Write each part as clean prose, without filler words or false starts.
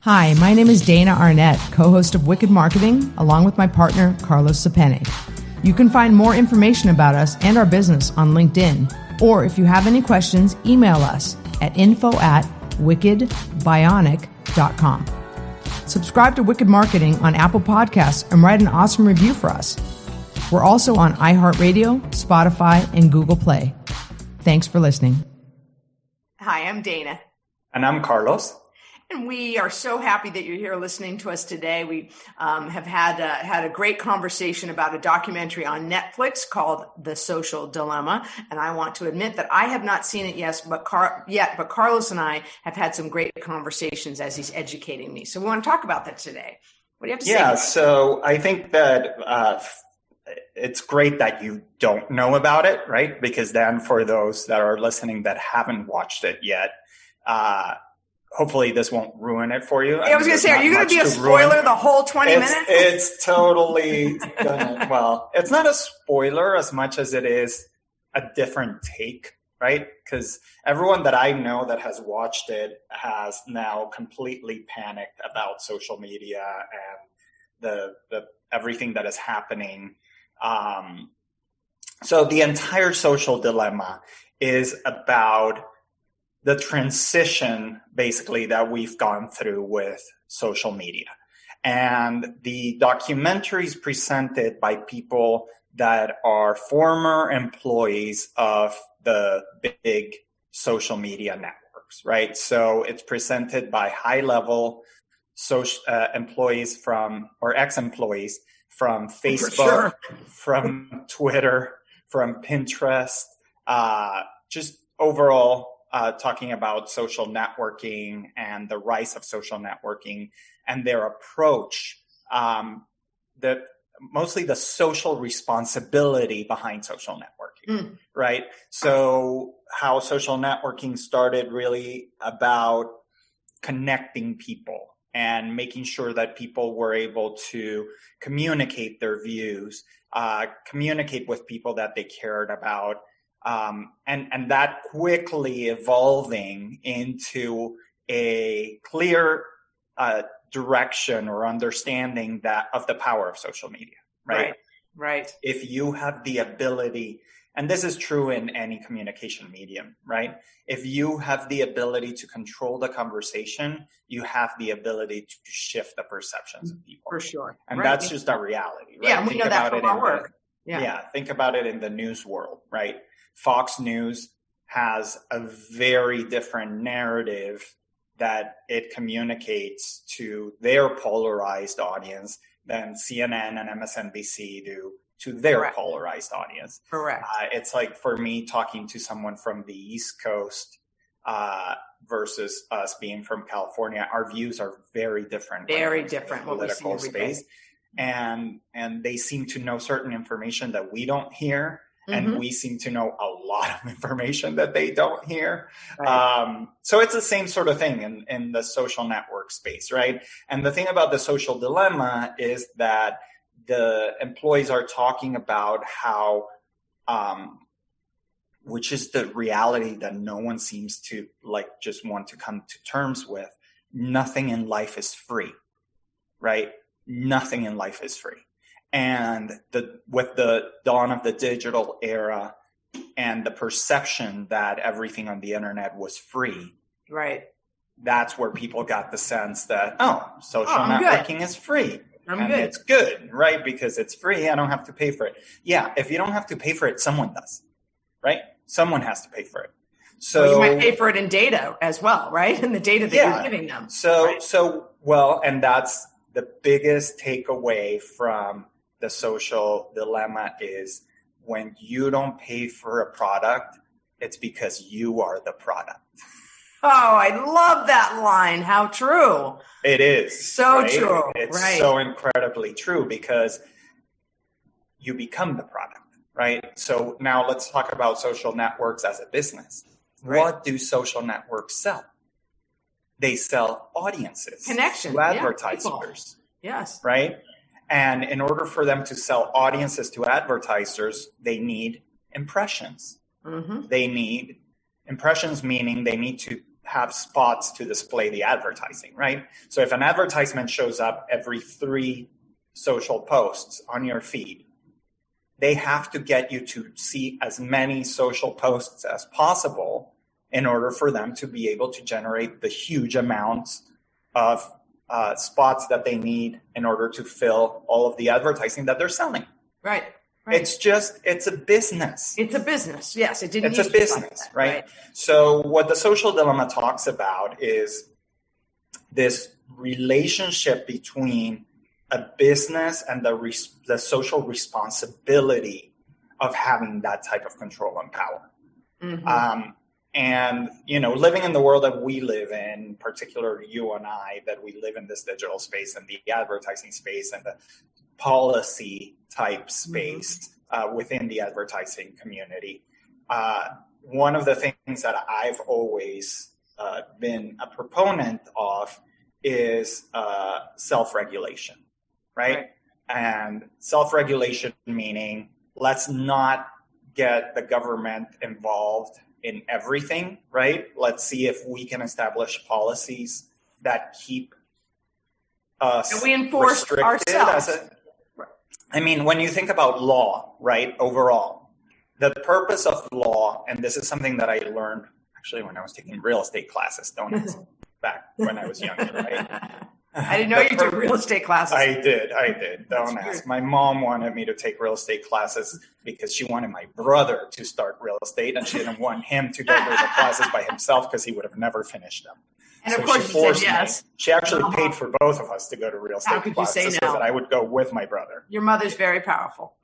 Hi, my name is Dana Arnett, co-host of Wicked Marketing, along with my partner, Carlos Cepene. You can find more information about us and our business on LinkedIn, or if you have any questions, email us at info@wickedbionic.com. Subscribe to Wicked Marketing on Apple Podcasts and write an awesome review for us. We're also on iHeartRadio, Spotify, and Google Play. Thanks for listening. Hi, I'm Dana. And I'm Carlos. And we are so happy that you're here listening to us today. We have had a great conversation about a documentary on Netflix called The Social Dilemma. And I want to admit that I have not seen it yet, but Carlos and I have had some great conversations as he's educating me. So we want to talk about that today. What do you have to say? Yeah, so I think that it's great that you don't know about it, right? Because then for those that are listening that haven't watched it yet, hopefully this won't ruin it for you. Yeah, I was going to say, are you going to be a spoiler the whole 20 minutes? It's totally well, it's not a spoiler as much as it is a different take, right? Because everyone that I know that has watched it has now completely panicked about social media and the everything that is happening. So the entire Social Dilemma is about the transition basically that we've gone through with social media. And the documentary is presented by people that are former employees of the big social media networks, right? So it's presented by high-level employees or ex-employees from Facebook, from Twitter, from Pinterest, just overall talking about social networking and the rise of social networking and their approach, mostly the social responsibility behind social networking, right? So how social networking started really about connecting people and making sure that people were able to communicate their views, communicate with people that they cared about, and that quickly evolving into a clear direction or understanding of the power of social media, right? Right. If you have the ability, and this is true in any communication medium, right? If you have the ability to control the conversation, you have the ability to shift the perceptions of people. For sure. And that's just a reality, right? Yeah, we know that from our work. Yeah, think about it in the news world, right? Fox News has a very different narrative that it communicates to their polarized audience than CNN and MSNBC do to their polarized audience. Correct. It's like for me talking to someone from the East Coast versus us being from California, our views are very different. Very different. Political space. And they seem to know certain information that we don't hear. And we seem to know a lot of information that they don't hear. Right. So it's the same sort of thing in the social network space, right? And the thing about the Social Dilemma is that the employees are talking about how, which is the reality that no one seems to just want to come to terms with. Nothing in life is free, right? Nothing in life is free. And with the dawn of the digital era and the perception that everything on the internet was free, right? That's where people got the sense that, social networking is free. It's good, right? Because it's free. I don't have to pay for it. Yeah, if you don't have to pay for it, someone does, right? Someone has to pay for it. So you might pay for it in data as well, right? In the data that you're giving them. And that's the biggest takeaway from the Social Dilemma is when you don't pay for a product, it's because you are the product. Oh, I love that line. How true. It is. So true. It's so incredibly true because you become the product, right? So now let's talk about social networks as a business. Right. What do social networks sell? They sell audiences. Connection. To advertisers. Yes. Right? And in order for them to sell audiences to advertisers, they need impressions. They need impressions, meaning they need to have spots to display the advertising, right? So if an advertisement shows up every 3 social posts on your feed, they have to get you to see as many social posts as possible in order for them to be able to generate the huge amounts of spots that they need in order to fill all of the advertising that they're selling. Right. It's a business. It's a business. Yes, it didn't. It's a business, like right? So what the social dilemma talks about is this relationship between a business and the social responsibility of having that type of control and power. Mm-hmm. And, living in the world that we live in, particularly you and I, that we live in this digital space and the advertising space and the policy type space within the advertising community. One of the things that I've always been a proponent of is self-regulation, right? And self-regulation meaning let's not get the government involved in everything, right? Let's see if we can establish policies that keep us and we enforce ourselves. When you think about law, right, overall, the purpose of law, and this is something that I learned actually when I was taking real estate classes, back when I was younger, right? I didn't know you took real estate classes. I did. Don't ask. My mom wanted me to take real estate classes because she wanted my brother to start real estate, and she didn't want him to go through the classes by himself because he would have never finished them. And so of course, she forced me. Yes. She actually paid for both of us to go to real estate classes so that I would go with my brother. Your mother's very powerful.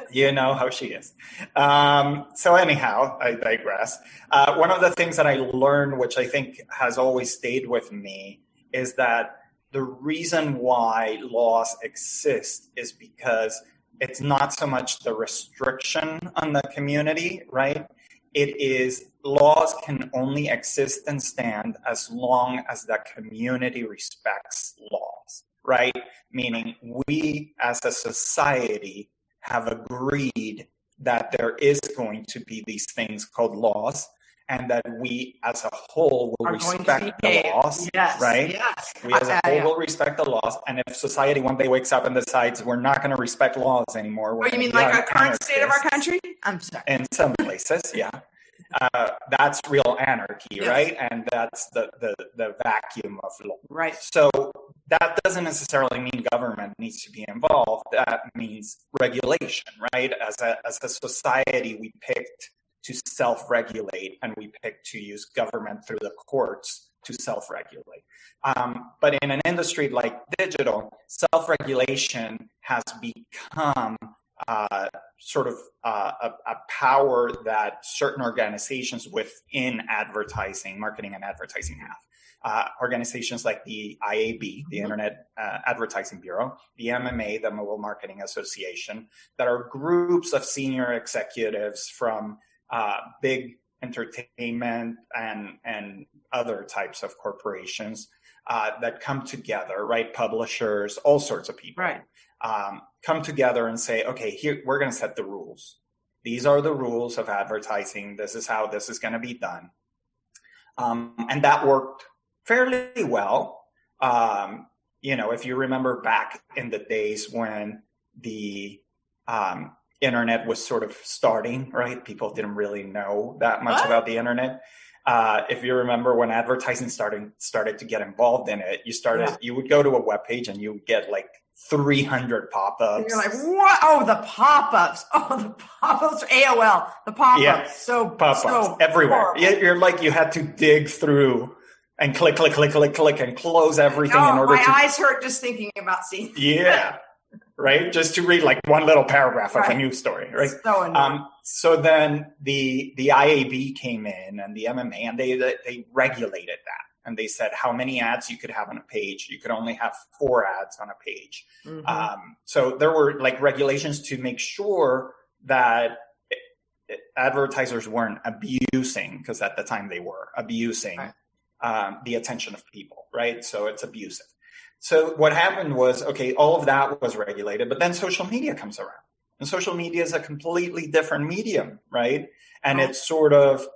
You know how she is. So anyhow, I digress. One of the things that I learned, which I think has always stayed with me, is that the reason why laws exist is because it's not so much the restriction on the community, right? It is laws can only exist and stand as long as the community respects laws, right? Meaning we as a society have agreed that there is going to be these things called laws, and that we as a whole will respect the laws, right? Yes. We as a whole will respect the laws. And if society one day wakes up and decides we're not going to respect laws anymore. Oh, you mean like our current state of our country? I'm sorry. In some places, yeah. That's real anarchy, right? And that's the vacuum of law. Right. So that doesn't necessarily mean government needs to be involved. That means regulation, right? As a society, we picked to self-regulate, and we pick to use government through the courts to self-regulate. But in an industry like digital, self-regulation has become sort of a power that certain organizations within advertising, marketing and advertising have. Organizations like the IAB, the Internet Advertising Bureau, the MMA, the Mobile Marketing Association, that are groups of senior executives from big entertainment and other types of corporations that come together, right? Publishers, all sorts of people, right? Come together and say, okay, here we're going to set the rules. These are the rules of advertising. This is how this is going to be done. And that worked fairly well. If you remember back in the days when the internet was sort of starting, right? People didn't really know that much about the internet. If you remember when advertising started to get involved in it, you would go to a webpage and you would get like 300 pop-ups. And you're like, what? Oh, the pop-ups. Oh, the pop-ups. AOL. The pop-ups. Yeah, pop-ups everywhere. You're like, you had to dig through and click, and close everything in order my eyes hurt just thinking about seeing Yeah. Right? Just to read like one little paragraph of a news story, right? So annoying. So then the IAB came in and the MMA, and they regulated that. And they said how many ads you could have on a page. You could only have 4 ads on a page. Mm-hmm. So there were like regulations to make sure that advertisers weren't abusing, because at the time they were abusing the attention of people, right? So it's abusive. So what happened was, okay, all of that was regulated, but then social media comes around. And social media is a completely different medium, right? And it's sort of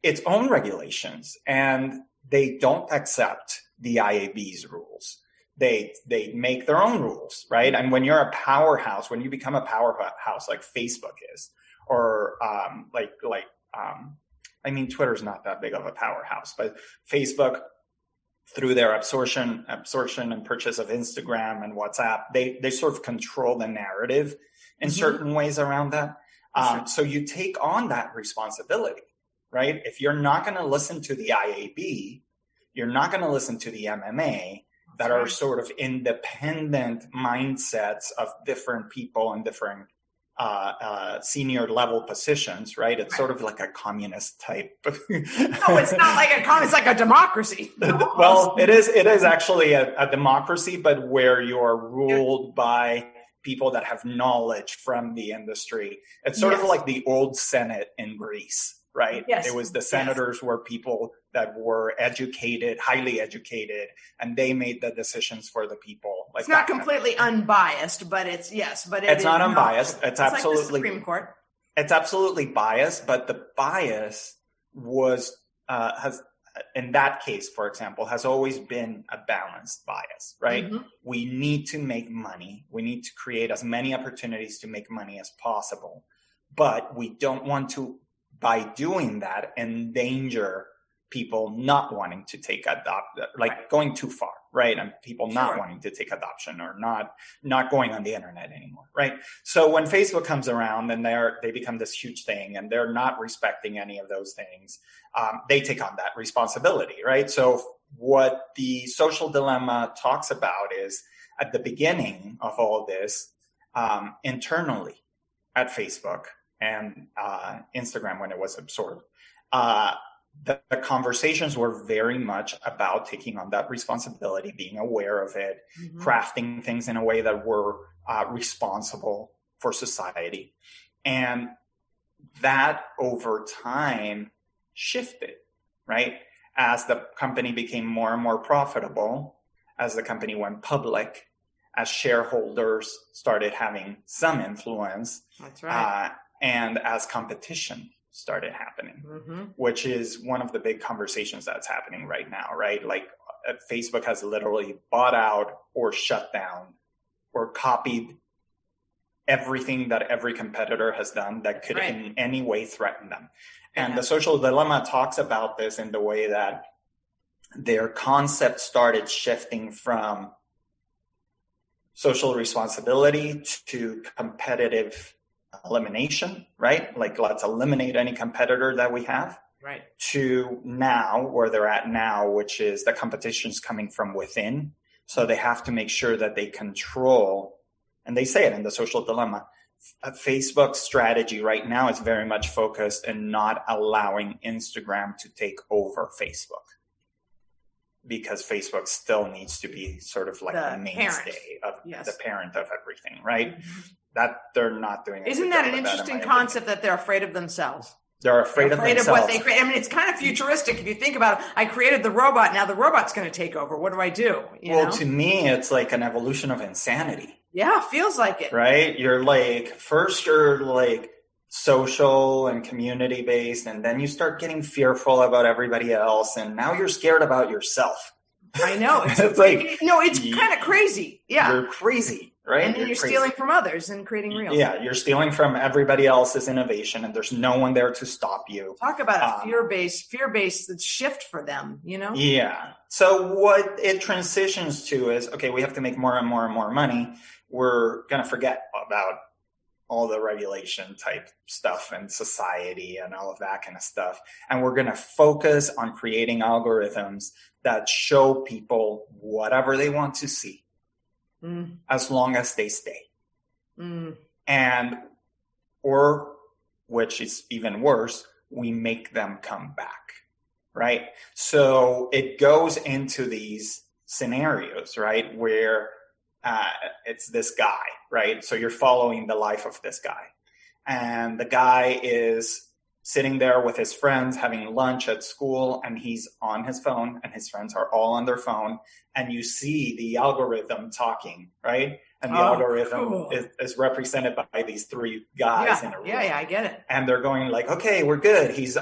its own regulations. And they don't accept the IAB's rules. They make their own rules, right? And when you're a powerhouse, when you become a powerhouse like Facebook is, or Twitter's not that big of a powerhouse, but Facebook, through their absorption and purchase of Instagram and WhatsApp, they sort of control the narrative in certain ways around that. So you take on that responsibility, right? If you're not going to listen to the IAB, you're not going to listen to the MMA, that are sort of independent mindsets of different people and different senior level positions, right? It's sort of like a communist type. No, it's not like a communist, it's like a democracy. Well, it is actually a democracy, but where you're ruled by people that have knowledge from the industry. It's sort of like the old Senate in Greece, right? Yes. It was the senators were people that were educated, highly educated, and they made the decisions for the people. Like, it's not completely unbiased, but it's not unbiased. It's absolutely like the Supreme Court. It's absolutely biased, but the bias was has, in that case, for example, has always been a balanced bias, right? We need to make money. We need to create as many opportunities to make money as possible, but we don't want to, by doing that, endanger people not wanting to take going too far, right? And people not wanting to take adoption or not going on the internet anymore, right? So when Facebook comes around and they become this huge thing and they're not respecting any of those things, they take on that responsibility, right? So what the social dilemma talks about is at the beginning of all this, internally at Facebook and Instagram when it was absorbed, the conversations were very much about taking on that responsibility, being aware of it, crafting things in a way that were responsible for society. And that over time shifted, right? As the company became more and more profitable, as the company went public, as shareholders started having some influence. That's right. And as competition started happening, which is one of the big conversations that's happening right now, right? Like Facebook has literally bought out or shut down or copied everything that every competitor has done that could in any way threaten them. And the social dilemma talks about this in the way that their concept started shifting from social responsibility to competitive elimination, right? Like, let's eliminate any competitor that we have. Right. To now, where they're at now, which is the competition's coming from within. So they have to make sure that they control, and they say it in the social dilemma, Facebook's strategy right now is very much focused in not allowing Instagram to take over Facebook, because Facebook still needs to be sort of like the mainstay of the parent of everything, right? That they're not doing. Isn't that an interesting concept that they're afraid of themselves? They're afraid of themselves. What they create. I mean, it's kind of futuristic if you think about it. I created the robot. Now the robot's going to take over. What do I do? You know? To me, it's like an evolution of insanity. Yeah, feels like it. Right? You're like, first you're like social and community based, and then you start getting fearful about everybody else, and now you're scared about yourself. I know. It's kind of crazy. Yeah. You're crazy, right? And then you're stealing from others and creating real. Yeah, you're stealing from everybody else's innovation, and there's no one there to stop you. Talk about a fear-based shift for them, you know? Yeah. So what it transitions to is, okay, we have to make more and more and more money. We're going to forget about all the regulation type stuff and society and all of that kind of stuff. And we're going to focus on creating algorithms that show people whatever they want to see, as long as they stay. Or, which is even worse, we make them come back, right? So it goes into these scenarios, right, where it's this guy, right? So you're following the life of this guy. And the guy is sitting there with his friends having lunch at school, and he's on his phone, and his friends are all on their phone. And you see the algorithm talking, right? And the algorithm is represented by these three guys in a room. Yeah, I get it. And they're going like, okay, we're good. He's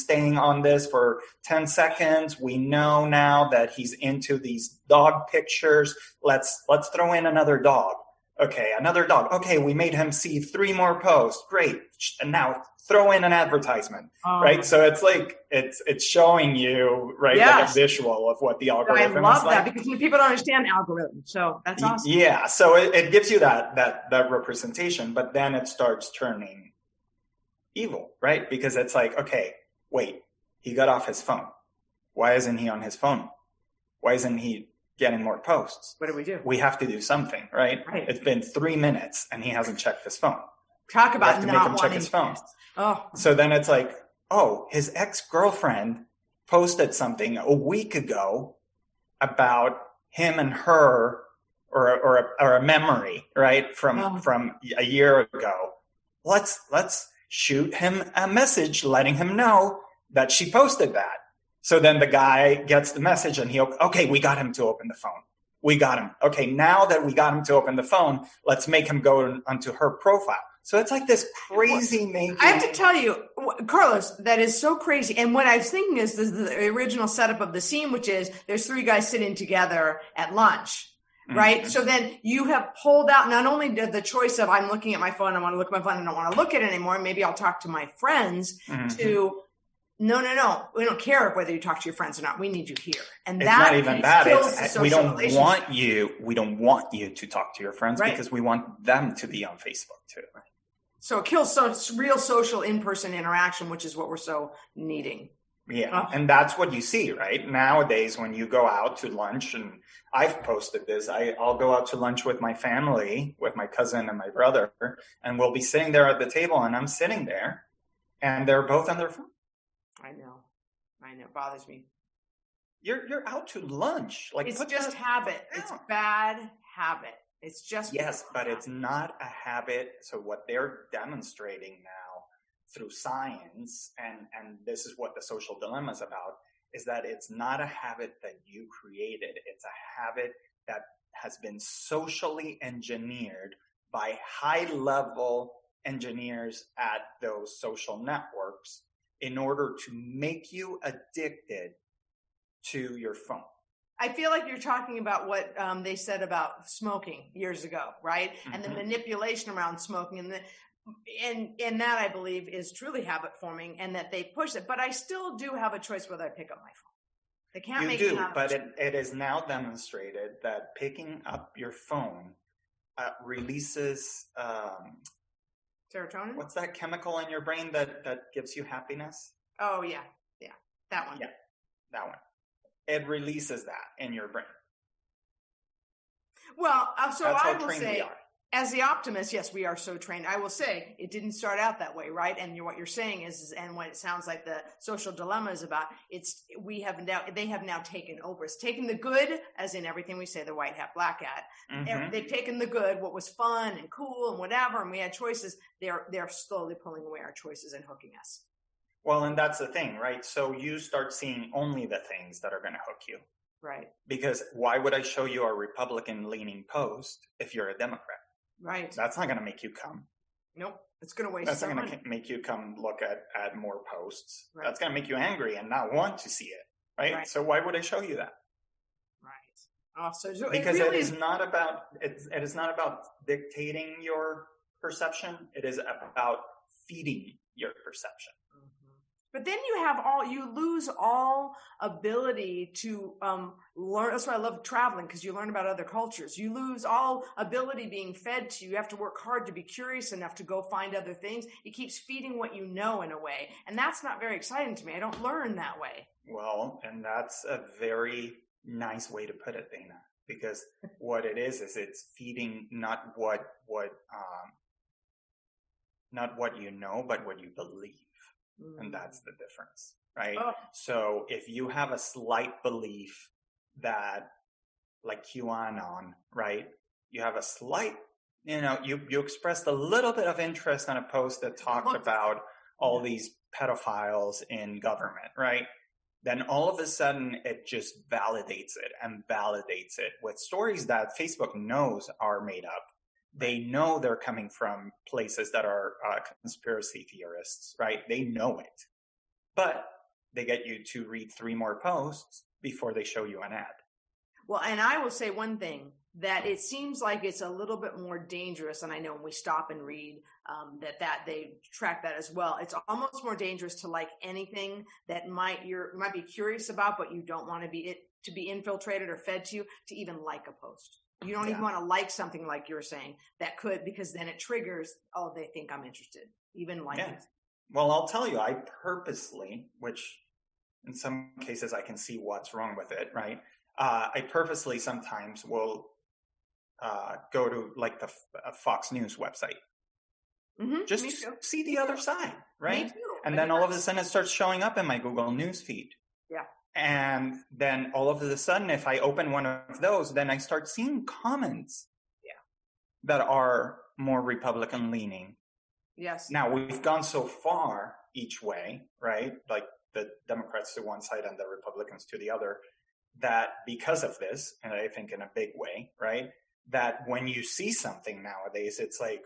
staying on this for 10 seconds. We know now that he's into these dog pictures. Let's throw in another dog. Okay, another dog. Okay, we made him see 3 more posts. Great. And now throw in an advertisement, right? So it's like, it's showing you, right, like a visual of what the algorithm is like. I love that because people don't understand algorithms. So that's awesome. Yeah, so it gives you that representation, but then it starts turning evil, right? Because it's like, okay, wait, he got off his phone. Why isn't he on his phone? Why isn't he getting more posts? What do we do? We have to do something, right? It's been 3 minutes and he hasn't checked his phone. Talk about to make him check his phone. So then it's like, oh, his ex-girlfriend posted something a week ago about him and her, or a memory, right, from a year ago. Let's shoot him a message letting him know that she posted that. So then the guy gets the message and okay, we got him to open the phone. We got him. Okay, now that we got him to open the phone, let's make him go onto her profile. So it's like this crazy making. I have to tell you, Carlos, that is so crazy. And what I was thinking is the original setup of the scene, which is there's 3 guys sitting together at lunch, right? Mm-hmm. So then you have pulled out not only the choice of I'm looking at my phone, I want to look at my phone, I don't want to look at it anymore. Maybe I'll talk to my friends to no. We don't care whether you talk to your friends or not. We need you here. And it's not even that. We don't want you to talk to your friends because we want them to be on Facebook too. So it kills real social in-person interaction, which is what we're so needing. Yeah, and that's what you see, right? Nowadays, when you go out to lunch, and I've posted this, I'll go out to lunch with my family, with my cousin and my brother, and we'll be sitting there at the table, and I'm sitting there, and they're both on their phone. I know. It bothers me. You're out to lunch. Like it's just habit. It's bad habit. It's just but it's not a habit. So what they're demonstrating now through science, and this is what the social dilemma is about, is that it's not a habit that you created. It's a habit that has been socially engineered by high-level engineers at those social networks in order to make you addicted to your phone. I feel like you're talking about what they said about smoking years ago, right? Mm-hmm. And the manipulation around smoking, and that I believe is truly habit forming, and that they push it. But I still do have a choice whether I pick up my phone. They can't make it. But it is now demonstrated that picking up your phone releases serotonin. What's that chemical in your brain that gives you happiness? Oh yeah, that one. Yeah, that one. It releases that in your brain. Well, so I will say, as the optimist, yes, we are so trained. I will say it didn't start out that way, right? And what you're saying is, and what it sounds like the social dilemma is about, they have now taken over. It's taken the good, as in everything we say, the white hat, black hat. Mm-hmm. They've taken the good, what was fun and cool and whatever, and we had choices. They're slowly pulling away our choices and hooking us. Well, and that's the thing, right? So you start seeing only the things that are going to hook you. Right. Because why would I show you a Republican-leaning post if you're a Democrat? Right. That's not going to make you come. Nope. It's going to waste That's not money. going to make you come look at more posts. Right. That's going to make you angry and not want to see it, right? So why would I show you that? Right. So because it is not about dictating your perception. It is about feeding your perception. But then you lose all ability to learn. That's why I love traveling, because you learn about other cultures. You lose all ability being fed to you. You have to work hard to be curious enough to go find other things. It keeps feeding what you know in a way. And that's not very exciting to me. I don't learn that way. Well, and that's a very nice way to put it, Dana, because what it is it's feeding not what you know, but what you believe. And that's the difference, right? Oh. So if you have a slight belief that, like QAnon, right? You have a slight, you expressed a little bit of interest on a post that talked about all these pedophiles in government, right? then all of a sudden it just validates it and validates it with stories that Facebook knows are made up. They know they're coming from places that are conspiracy theorists, right? They know it. But they get you to read 3 more posts before they show you an ad. Well, and I will say one thing, that it seems like it's a little bit more dangerous. And I know when we stop and read that they track that as well. It's almost more dangerous to like anything that you might be curious about, but you don't want to be infiltrated or fed to you, to even like a post. You don't even want to like something like you're saying that could, because then it triggers, oh, they think I'm interested, even like it. Well, I'll tell you, I purposely, which in some cases I can see what's wrong with it, right? I purposely sometimes will go to like the Fox News website. Just to see the other side, right? And then all of a sudden it starts showing up in my Google News feed. Yeah. And then all of a sudden, if I open one of those, then I start seeing comments that are more Republican leaning. Yes. Now, we've gone so far each way, right? Like the Democrats to one side and the Republicans to the other, that because of this, and I think in a big way, right? That when you see something nowadays, it's like,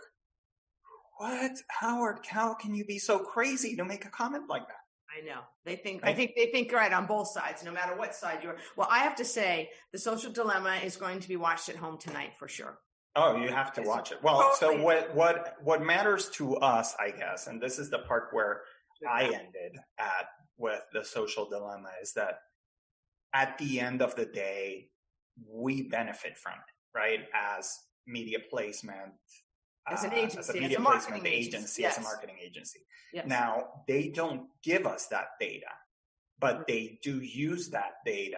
what? Howard, how can you be so crazy to make a comment like that? I know. I think they think right on both sides, no matter what side you're. Well, I have to say, The Social Dilemma is going to be watched at home tonight for sure. Oh, you have to watch it. Well, totally. So what matters to us, I guess, and this is the part where I ended at with The Social Dilemma, is that at the end of the day, we benefit from it, right? As media placement, as an agency, as a media placement agency, as a marketing agency. Yes. Now, they don't give us that data, but they do use that data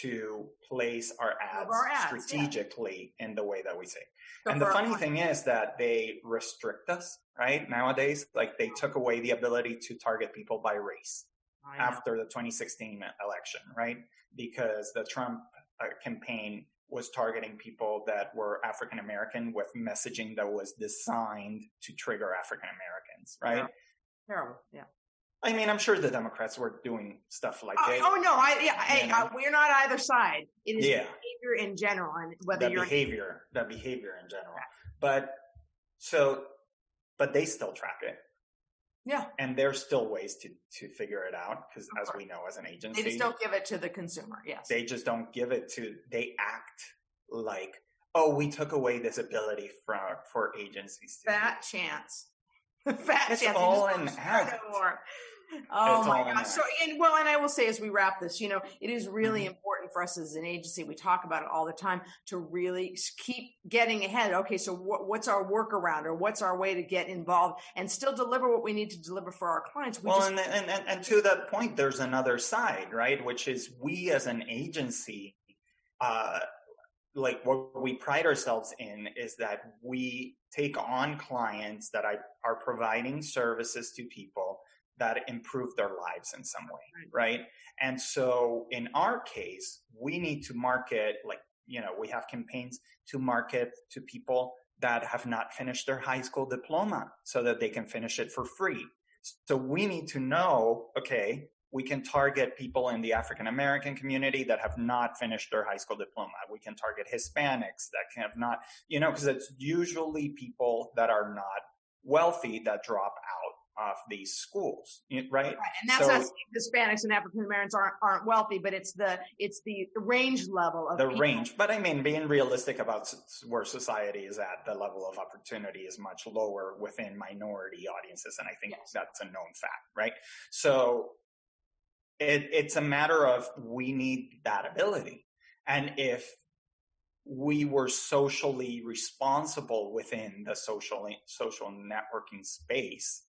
to place our ads strategically in the way that we say. So and the funny thing is that they restrict us, right? Nowadays, like they took away the ability to target people by race after the 2016 election, right? Because the Trump campaign was targeting people that were African American with messaging that was designed to trigger African Americans, right? Terrible. Yeah. I mean, I'm sure the Democrats were doing stuff like that. Oh no, we're not either side. It is behavior in general, and whether the behavior in general. But they still track it. Yeah. And there's still ways to figure it out, because as we know, as an agency, they just don't give it to the consumer. Yes. They just don't give it to. They act like, oh, we took away this ability for agencies. Fat chance. It's all an act. Oh my gosh. So, and I will say, as we wrap this, it is really important for us as an agency. We talk about it all the time, to really keep getting ahead. Okay, so what's our workaround, or what's our way to get involved and still deliver what we need to deliver for our clients? And to that point, there's another side, right? Which is, we as an agency, like what we pride ourselves in is that we take on clients that are providing services to people that improve their lives in some way, right? And so in our case, we need to market, we have campaigns to market to people that have not finished their high school diploma so that they can finish it for free. So we need to know, okay, we can target people in the African American community that have not finished their high school diploma. We can target Hispanics that have not, because it's usually people that are not wealthy that drop out of these schools, right? And that's not saying Hispanics and African Americans aren't wealthy, but it's the range level of people. Range. But I mean, being realistic about where society is at, the level of opportunity is much lower within minority audiences, and I think that's a known fact, right? So it's a matter of, we need that ability. And if we were socially responsible within the social networking space,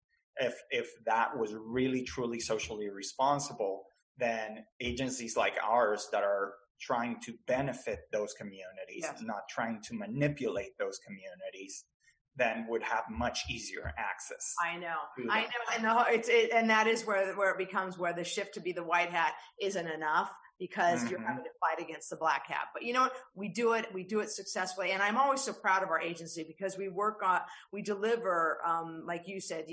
if that was really truly socially responsible, then agencies like ours that are trying to benefit those communities, not trying to manipulate those communities, then would have much easier access. I know, and that is where it becomes, where the shift to be the white hat isn't enough, because you're having to fight against the black hat. But we do it successfully, and I'm always so proud of our agency, because we deliver, like you said,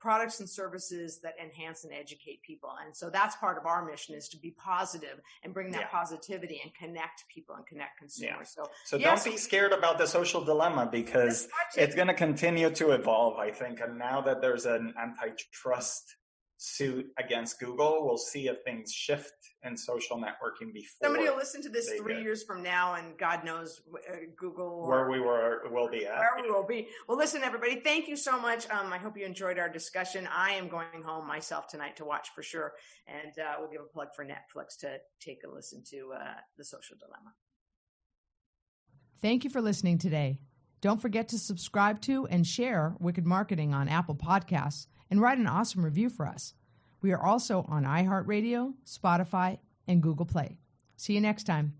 products and services that enhance and educate people. And so that's part of our mission, is to be positive and bring that positivity and connect people and connect consumers. So don't be scared about the social dilemma, because it's going to continue to evolve, I think. And now that there's an antitrust suit against Google, we'll see if things shift in social networking before. Somebody will listen to this 3 years from now, and God knows Google where we will be at. Where we will be. Well, listen, everybody, thank you so much. I hope you enjoyed our discussion. I am going home myself tonight to watch for sure, and we'll give a plug for Netflix to take a listen to The Social Dilemma. Thank you for listening today. Don't forget to subscribe to and share Wicked Marketing on Apple Podcasts, and write an awesome review for us. We are also on iHeartRadio, Spotify, and Google Play. See you next time.